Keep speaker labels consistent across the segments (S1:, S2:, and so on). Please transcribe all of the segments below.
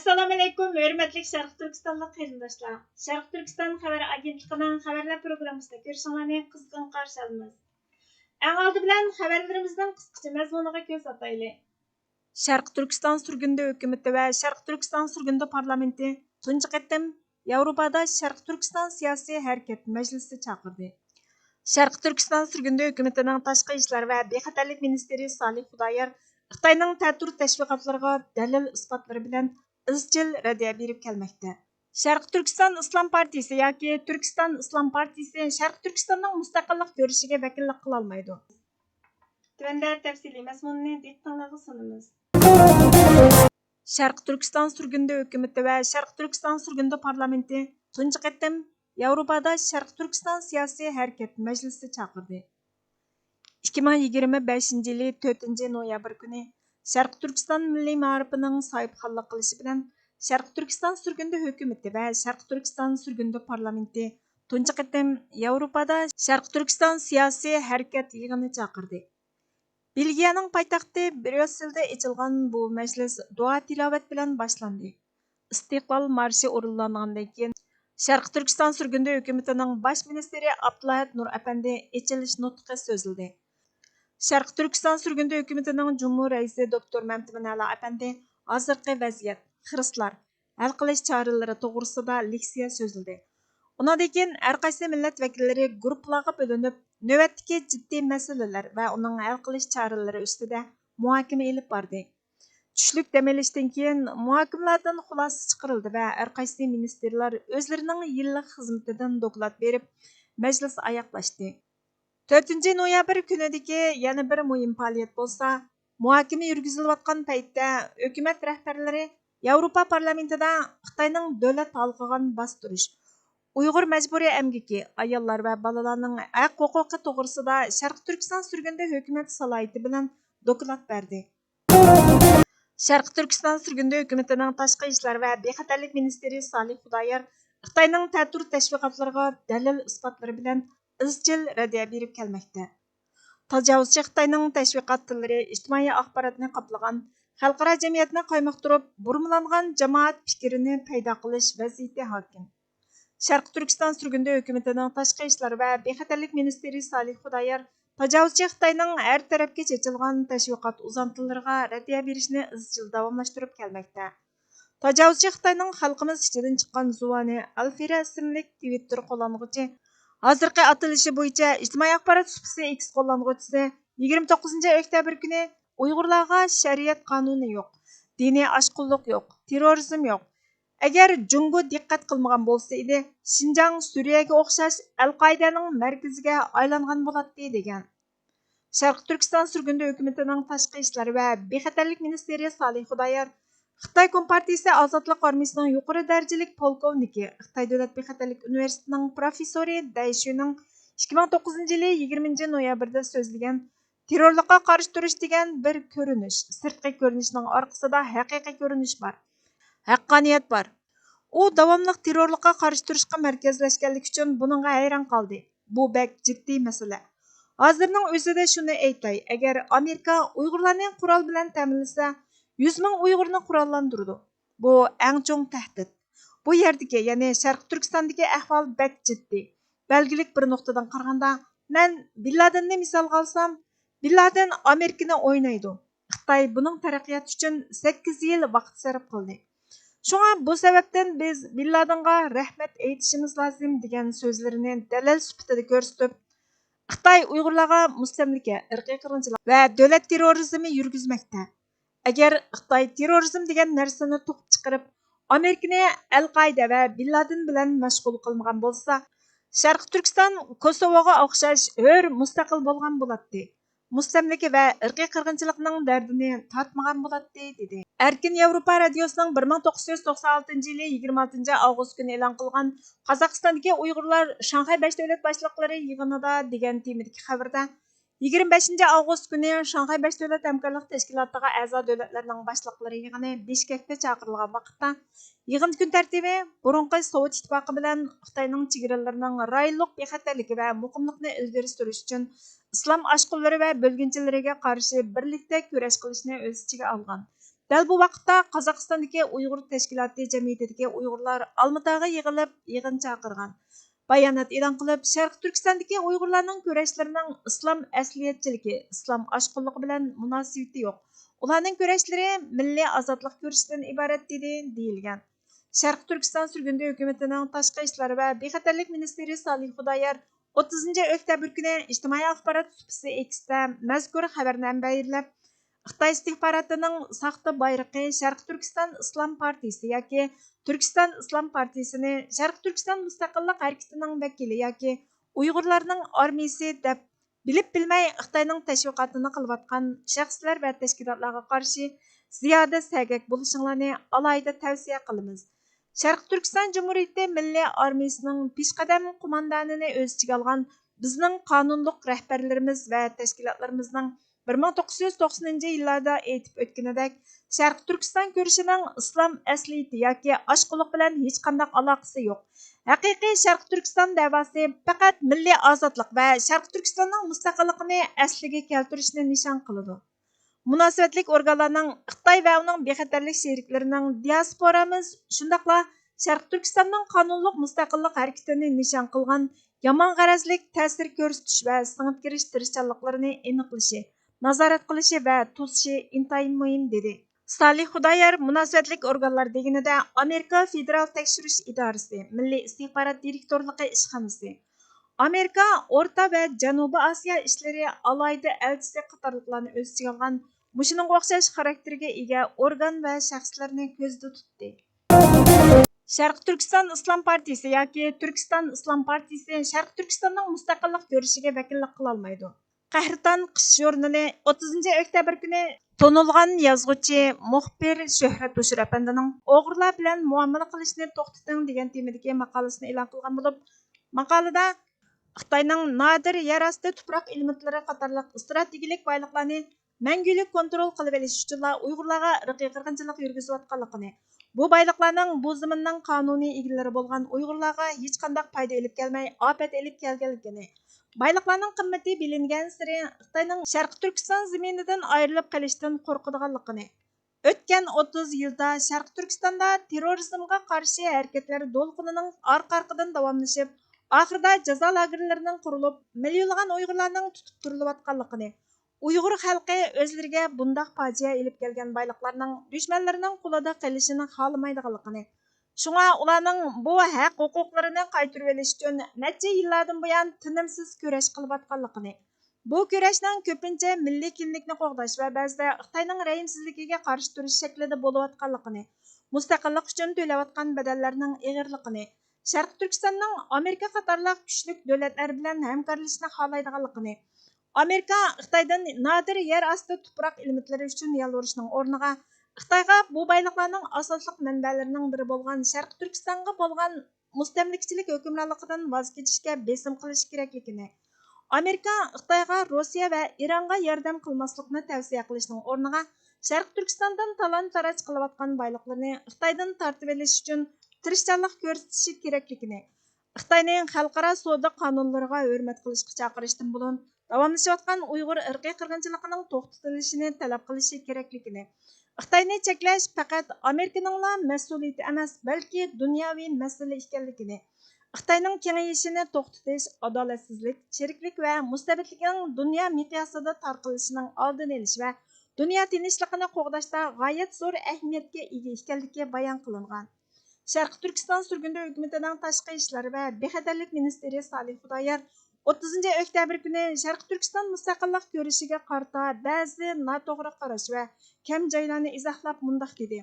S1: Assalamu alaykum, hörmətli Şərq Türkistanlıq qarindoshlar. Şərq Türkistan xəbər agentliğinin xəbərlər proqramısında görüşüңlərni qızğın qarşı alamiz. Ən aldı bilan xəbərlərimizdən qısqaça məzmuniga göz ataylı. Şərq Türkistan sürgündə hökuməti və Şərq Türkistan sürgündə parlamenti tunji qatim Yevropada Şərq Türkistan siyasi hərəkət məclisi çağırdı. Şərq Türkistan sürgündə hökumətinin tashqi ishlar və bexatarlik ministri Salih Xudoyor Xitoyning ta'tur tashviqotlariga dalil isbotlari bilan izchil raddiya berib kelmoqda. Sharq Turkiston Islom partiyasi yoki Turkiston Islom partiyasi Sharq Turkistonning mustaqillik ko'rishiga vakillik qila olmaydi. Tuvanda tafsiliy mazmunni diqqatingizga sunamiz. Sharq Turkiston surgunda hukumati va Sharq Turkiston surgunda parlamenti tunji qatim Yevropada Sharq Turkiston siyasi harakat majlisi chaqirdi. 2025 yılı 4 noyabr günü Şərq Türkistan Milli Ma'rifining sahibxonlik qilishi bilan Şərq Türkistan sürgündə hökuməti və Şərq Türkistan sürgündə parlamenti tunji qatim Yevropada Şərq Türkistan siyasi harakat yig'ini chaqirdi. Belgiyaning poytaxti Brüsselda ochilgan bu majlis duo tilovat bilan boshlandi. İstiqlal marshi o'rinlangandan keyin Şərq Türkistan sürgündə hökumətinin baş ministri Abdullah Nur Efendi ochilish nutqi so'zladi. Şərq Türkistan sürgündə hökumətinin Cumhur Rəisi Doktor Məmtimin Əla Əpəndi hazırki vəziyyət, xiristlar, həll qilish çarələri toğrusida leksiya so'zladi. Undan keyin hər qaysi millət vəkilləri qruplarga bölünüb, növbətdəki ciddi məsələlər və onun həll qilish çarələri üstüdə muhakimə elib bardı. Tushlik dam olishdan keyin muhokamalardan xulosa chiqarildi və hər qaysi ministerlar o'zlarining yillik xizmatidan doklad berib, majlis oyoqlashdi. 4 noyabr günüdeki yana bir muhim faaliyet bolsa, muhakeme yürgüzülüvatkan paytda hökumət rəhbərləri Yevropa parlamentida Xitayning dövlət halqıgan bastırış, Uyghur məcburi əmgiki, ayollar və balalarning haq huquqi to'g'risida Sharq Turkiston sürgündə hökumət salohiyati bilan doklad berdi. Sharq Turkiston sürgündə hökumətinin tashqi ishlar və bexatarlik ministri Salih Xudoyor Xitoyning ta'tur tashviqotlariga dalil isbotlari bilan izchil raddiya berib kelmoqda. Tajovuzchi Xitoyning tashviqot tillari ijtimoiy axborotni qoplagan, xalqaro jamiyatni qaymoqtirib, burmalangan jamoat fikrini paydo qilish vaziyati hokim. Sharq Turkiston surgunda hukumatining tashqi ishlar va bexatarlik ministri Salih Xudoyor tajovuzchi Xitoyning har tarafga chechilgan tashviqot uzantilariga raddiya berishni izchil davomlashtirib kelmoqda. Tajovuzchi Xitoyning xalqimiz ichidan chiqqan zuvani Alfira ismli Twitter qo'llanuvchi hozirgi atilishi bo'yicha ijtimoiy axborot supisi X qo'llanuvchisi 29 oktyabr kuni Uyg'urlarga shariat qonuni yo'q, diniy oshqunlik yo'q, terrorizm yo'q. Agar Jungo diqqat qilmagan bo'lsa edi, Xinjiang Suriyaga o'xshash Al-Qoidaning markaziga aylangan bo'ladi degan. Sharq Turkiston surgunda hukumatining tashqi ishlar va bexatarlik ministri Salih Xudoyor Xitoy Kompartiyasi Ozodlik armiyasining yuqori darajalik polkovniki, Xitoy Davlat bexatarlik universitetining professori Dai Shuning 2009 yili 20 noyabrda so'zlagan terrorlikqa qarshi turish degan bir ko'rinish, sirtqi ko'rinishning orqasida haqiqiy ko'rinish bor. Haqqoniyat bor. U davomli terrorlikqa qarshi turishga markazlashganligi uchun buningga hayron qoldi. Bu bak jiddiy masala. Hozirning o'zida shuni aytay, agar Amerika Uyg'urlarni qurol bilan ta'minlasa, 100 ming Uyg'urni qurollantirdi. Bu eng cho'ng tahdid. Bu yerdagi, ya'ni Sharq Turkistondagi ahvol bak jiddiy. Belgilik bir nuqtadan qaraganda, men Bin Ladenni misolga olsam, Bin Laden Amerikani o'ynaydi. Xitoy buning taraqqiyoti uchun 8 yil vaqt sarf qildi. Shunga bu sababdan biz Bin Ladenga rahmat aytishimiz lozim degan so'zlarini dalil sifatida ko'rsatib, Xitoy Uyg'urlarga mustamlika, irqiy qirg'inchilik va davlat terrorizmi yurgizmoqda. Agar Xitoy terrorizm degan narsani to'qib chiqarib, Amerikani Al-Qoida va Bin Laden bilan mashg'ul qilmagan bo'lsa, Sharq Turkiston Kosovoga o'xshash hur mustaqil bo'lgan bo'ladi. Mustamlika va irqiy qirg'inchilikning dardini tortmagan bo'ladi dedi. Erkin Yevropa radiosining 1996 yili 26 avgust kuni e'lon qilgan Qozog'istondagi Uyg'urlar Shanxay 5 davlat boshliqlari yig'inida degan temadagi xabarda 25 avgust kuni Shanxay 5 davlat hamkorlik tashkilotiga a'zo davlatlarning boshliqlari yig'ini Bishkekda chaqirilgan vaqtda yig'in kun tartibi burunqi Sovet ittifoqi bilan Xitoyning chegaralarining rayonlik bexatarligi va muqimlikni ilgari surish uchun islom oshqunlari va bo'lginchilariga qarshi birlikda kurash qilishni o'z ichiga olgan. Дәл bu vaqtda Qozog'istondagi Uyg'ur tashkiloti jamiyatidagi Uyg'urlar Almataga yig'ilib, yig'in chaqirgan. Bayonot e'lon qilib, Sharq Turkistondagi Uyg'urlarning kurashlarining islom asliyatchiligi, islom oshqunligi bilan munosabati yo'q. Ularning kurashlari milliy ozodlik kurashidan iborat dedi, deyilgan. Sharq Turkiston surgundi hukumatining tashqi ishlar va bexatarlik ministri Salih Xudoyor 30 oktyabr kuni ijtimoiy axborot supisi X'da mazkur xabarni bayonlab, Xitoy istihbarotining saxta bayrog'i Sharq Turkiston Islom partiyasi yoki Turkiston Islom partiyasini Sharq Turkiston mustaqillik harakatining vakili yoki Uyg'urlarning armiyasi deb bilib bilmay Xitoyning tashviqotini qilayotgan shaxslar va tashkilotlarga qarshi ziyoda sagak bo'lishinglarni alohida tavsiya qilamiz. Sharq Turkiston Cumhuriyeti Milliy armiyasining peshqadam qo'mondonini o'z ichiga olgan bizning qonunliq rahbarlarimiz va tashkilotlarimizning 1990-yillarda aytib o'tganidek, Sharq Turkiston ko'rishining islom asliyati yoki oshqulliq bilan hech qanday aloqasi yo'q. Haqiqiy Sharq Turkiston da'vosi faqat milliy ozodlik va Sharq Turkistonning mustaqilligini asliga keltirishni nishon qiladi. Munosabatlik organlarning Xitoy va uning bexatarlik sheriklarining diasporamiz shundaqla Sharq Turkistonning qonunliq mustaqillik harakatini nishon qilgan yomon g'arazlik ta'sir ko'rsatish va singib kirish tirishchanliklarini aniqlashi, nazorat qilishi va to'sishi intayin muhim dedi. Salih Xudoyor munosabatlik organlar deganida Amerika Federal tekshirish idorasi, Milliy istihborot direktorligi ishxonasi, Amerika O'rta va Janubiy Osiyo ishlari alohida elchisi qatorliqlarni o'z ichiga olgan mushuning o'xshash xarakterga ega organ va shaxslarni ko'zda tutdi. Sharq Turkiston Islom partiyasi yoki Turkiston Islom partiyasi Sharq Turkistonning mustaqillik ko'rishiga vakillik qila olmaydi. Qahraton qish jurnali 30 oktyabr kuni tonilgan yozuvchi muxbir Shuhrat Ushur apandining o'g'rilar bilan muomala qilishni to'xtating degan temadagi maqolasini e'lon qilgan bo'lib, maqolada Xitoyning nodir yer osti tuproq elementlari qatorliq strategik boyliqlarni mangulik kontrol qilib olish uchun Uyg'urlarga irqiy qirg'inchilik yurgizayotganligini, bu boyliqlarning bu zaminning qonuniy egalari bo'lgan Uyg'urlarga hech qanday foyda olib kelmay, ofat olib kelganligini, boyliqlarning qimmati bilingan sari Xitoyning Sharq Turkiston zaminidan ayrilib qolishdan qo'rqadiganligini, o'tgan 30 yilda Sharq Turkistonda terrorizmga qarshi harakatlar to'lqinining orqa-orqadan davomlashib, oxirida jazo lagerlarining qurilib, millionlagan Uyg'urlarning tutib turilayotganligini, Uyg'ur xalqi o'zlariga bundoq fojia olib kelgan boyliqlarning dushmanlarining qo'lida qolishini xohlamaydiganligini, shunga ularning bu haq huquqlarini qaytarib olish uchun necha yillardan buyon tinimsiz kurash qilayotganligini, bu kurashning ko'pincha milliy kimlikni qo'g'dash va ba'zida Xitoyning rayimsizligiga qarshi turish shaklida bo'layotganligini, mustaqillik uchun to'layotgan badallarning ig'irligini, Sharq Turkistonning Amerika qatorliq kuchli davlatlar bilan hamkorlashishni xohlaydiganligini, Amerika Xitoydan nodir yer osti tuproq elementlari uchun yalvorishning o'rniga Xitoyga bu boyliqlarning asosli manbalarining biri bo'lgan Sharq Turkistonga bo'lgan mustamlikachilik hukmronligidan voz kechishga besim qilish kerakligini, Amerika Xitoyga Rossiya va Eronga yordam qilmaslikni tavsiya qilishning o'rniga Sharq Turkistondan talon-taroj qilayotgan boyliqlarni Xitoydan tortib olish uchun tirishchanlik ko'rsatishi kerakligini, Xitoyning xalqaro savdo qonunlariga hurmat qilishga chaqirishdan burun davomlashayotgan Uyg'ur irqiy qirg'inchiligining to'xtatilishini talab qilishi kerakligini, Xitoyni cheklash faqat Amerikaning mas'uliyati emas, balki dunyoviy masala ekanligini, Xitoyning kengayishini to'xtatish, adolatsizlik, sheriklik va mustabidlikning dunyo miqyosida tarqalishining oldini olish va dunyo tinchligini qo'g'dashda g'oyat zo'r ahamiyatga ega ekanligi bayon qilingan. Sharq Turkiston surgundi hukumatining tashqi ishlar va bexatarlik ministri Salih Xudoyor 30 oktyabr kuni Sharq Turkiston mustaqillik ko'rishiga qarata ba'zi noto'g'ri qarash va kam joylarni izohlab mundoq dedi.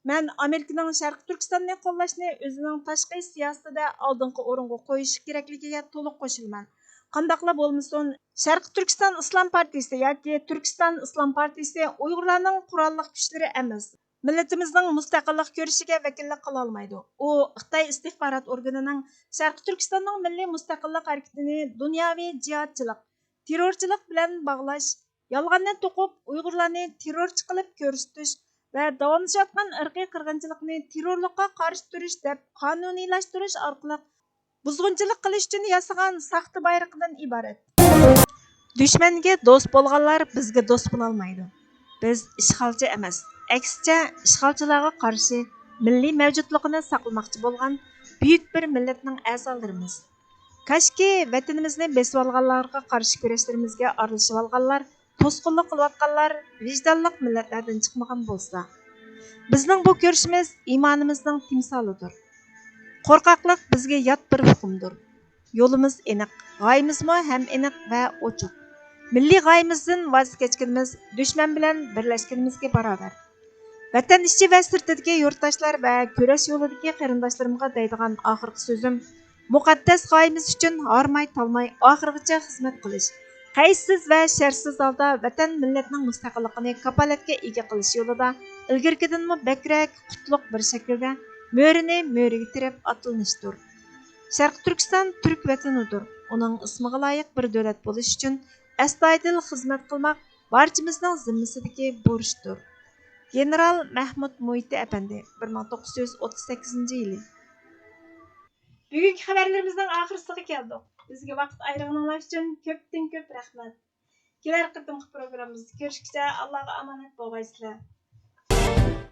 S1: Men Amerikaning Sharq Turkistonni qo'llashni o'zining tashqi siyosatida oldingi o'ringa qo'yishi kerakligiga to'liq qo'shilaman. Qandaqla bo'lmasin, Sharq Turkiston Islom partiyasi yoki Turkiston Islom partiyasi Uyg'urlarning qurolli kuchlari emas. Millatimizning mustaqillik ko'rishiga vakillik qila olmaydi. U Xitoy istihborot organining Sharq Turkistonning milliy mustaqillik harakatini dunyoviy jihadchilik, terrorchilik bilan bog'lash, yolg'onni to'qib Uyg'urlarni terrorchi qilib ko'rsatish va davomlashayotgan irqiy qirg'inchilikni terrorlikqa qarshi turish deb qonuniylashtirish orqali buzg'unchilik qilish uchun yasagan saxta bayroqdan iborat. Dushmanga do'st bo'lganlar bizga do'st bo'la olmaydi. Biz ishg'olchi emas. Әксіше, işğalçılarga qarşı milliy mavjudligini saqlamoqchi bo'lgan buyuk bir millatning a'zolarimiz. Kashki vatanimizni besib olganlarga qarshi kurashlarimizga aralashib olganlar, to'sqinlik qilayotganlar vijdonli millatlardan chiqmagan bo'lsa, bizning bu ko'rishimiz iymonimizning timsolidir. Qo'rqoqlik bizga yot bir hukmdir. Yo'limiz aniq, g'oyamizmi ham aniq va ochiq. Milliy g'oyamizdan voz kechganimiz dushman bilan birlashganimizga barobar. Vatan ichi va sirtidagi yurtdoshlar va kurash yo'lidagi qarindoshlarimga deydigan oxirgi so'zim muqaddas g'oyamiz uchun hormay talmay oxirigacha xizmat qilish, qaysiz va sharsiz holda vatan millatning mustaqilligini kapolatga ega qilish yo'lida ilgirgidanmi bakrak qutlug' bir shaklda mo'rini mo'riga tirab otilishdir. Sharq Turkiston Türk vatanidir. Uning ismiga loyiq bir davlat bo'lish uchun astoydil xizmat qilmoq barchamizning zimmasidagi burchdir. General Mahmud Muhiti Efendi 1938 yili. Bugungi xabarlarimizning oxirisiga keldik. Bizga vaqt ayirganingiz uchun ko'pdan ko'p rahmat. Kelar qatimqi programmamizda ko'rishguncha Allohga omonat bo'lgaysizlar.